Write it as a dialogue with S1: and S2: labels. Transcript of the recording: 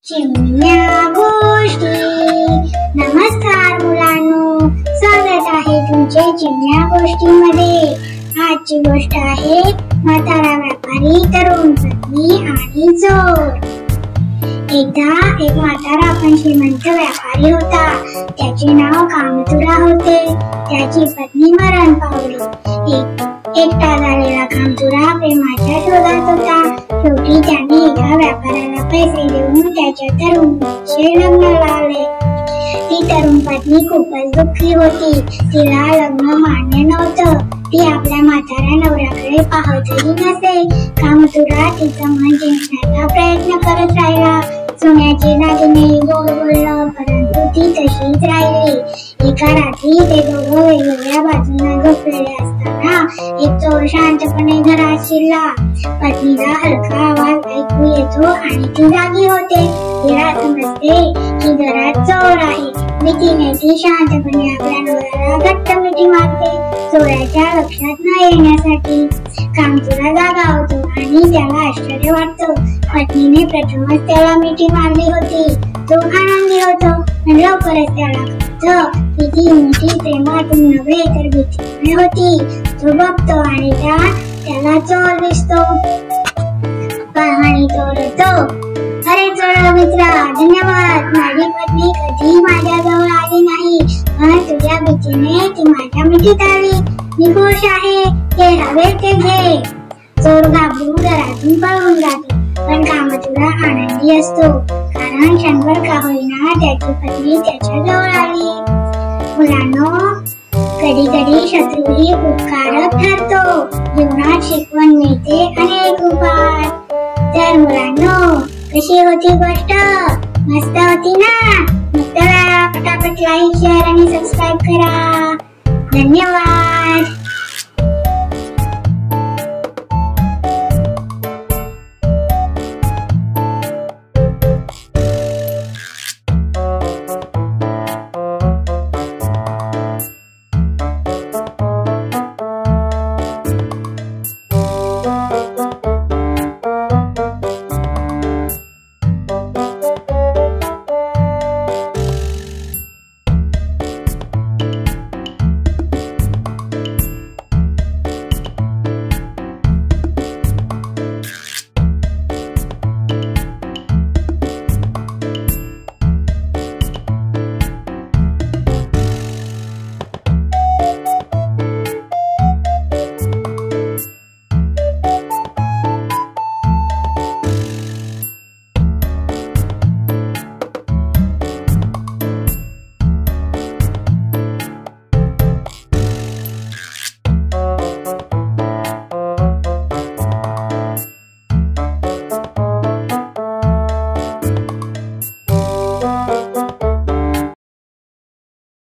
S1: चिमण्या गोष्टी। नमस्कार मुलांनो, स्वागत आहे तुमचे चिमण्या गोष्टीमध्ये। आजची गोष्ट आहे म्हातारा व्यापारी, तरुण पत्नी आणि चोर। एकदा एक म्हातारा पण श्रीमंत व्यापारी होता। त्याचे नाव कामचुरा होते। त्याची पत्नी मरण पावली। एकटा झालेला कामचुरा प्रेमाच्या शोधात होता। शेवटी त्याने एका व्यापाऱ्याला पैसे देऊन त्याच्या तरुण पत्नीशी लग्न लावले। ती तरुण पत्नी खूपच दुःखी होती। तिला लग्न मान्य नव्हतं। ती आपल्या म्हाताऱ्या नवऱ्याकडे पाहतही नसे। कामचुरा तिचं मन जिंकण्याचा प्रयत्न करत राहिला। सोन्याचे दागिने गोड बोललं, परंतु ती तशीच राहिली। एका रात्री ते दोघं वेगवेगळ्या बाजूंना झोपलेले असताना एक चोर शांतपणे घरात शिरला। पत्नीला हलका आवाज ऐकू येतो आणि ती जागी होते। तिला समजते की घरात चोर आहे। भीतीने ती शांतपणे आपल्या नवऱ्याला घट्ट मिठी मारते, चोराच्या लक्षात न येण्यासाठी। कामचुरा जागा होतो आणि त्याला आश्चर्य वाटतं। पत्नीने प्रथमच त्याला मिठी मारली होती। तो आनंदी होतो, पण लवकरच त्याला कळतं की ती मिठी प्रेमातून नव्हे तर भीतीने होती। तो बघतो आणि त्याला चोर दिसतो आणि तो रडतो, अरे चोर मित्रा, धन्यवाद। माझी पत्नी कधी माझ्याजवळ आली नाही, पण तुझ्या भीतीने ती माझ्या मिठीत आली। मी खुश आहे, हे हवे ते घे। चोर घाबरून घरातून पळून जातो, पण कामचुरा आनंदी असतो, कारण क्षणभर का होईना त्याची पत्नी त्याच्या जवळ आली। मुलांनो, कधी कधी शत्रूही उपकारक ठरतो। जीवनात शिकवण मिळते अनेक रूपात। तर मुलांनो, कशी होती गोष्ट? मस्त होती ना? मग चला पटापट लाईक, शेअर आणि सबस्क्राईब करा। धन्यवाद।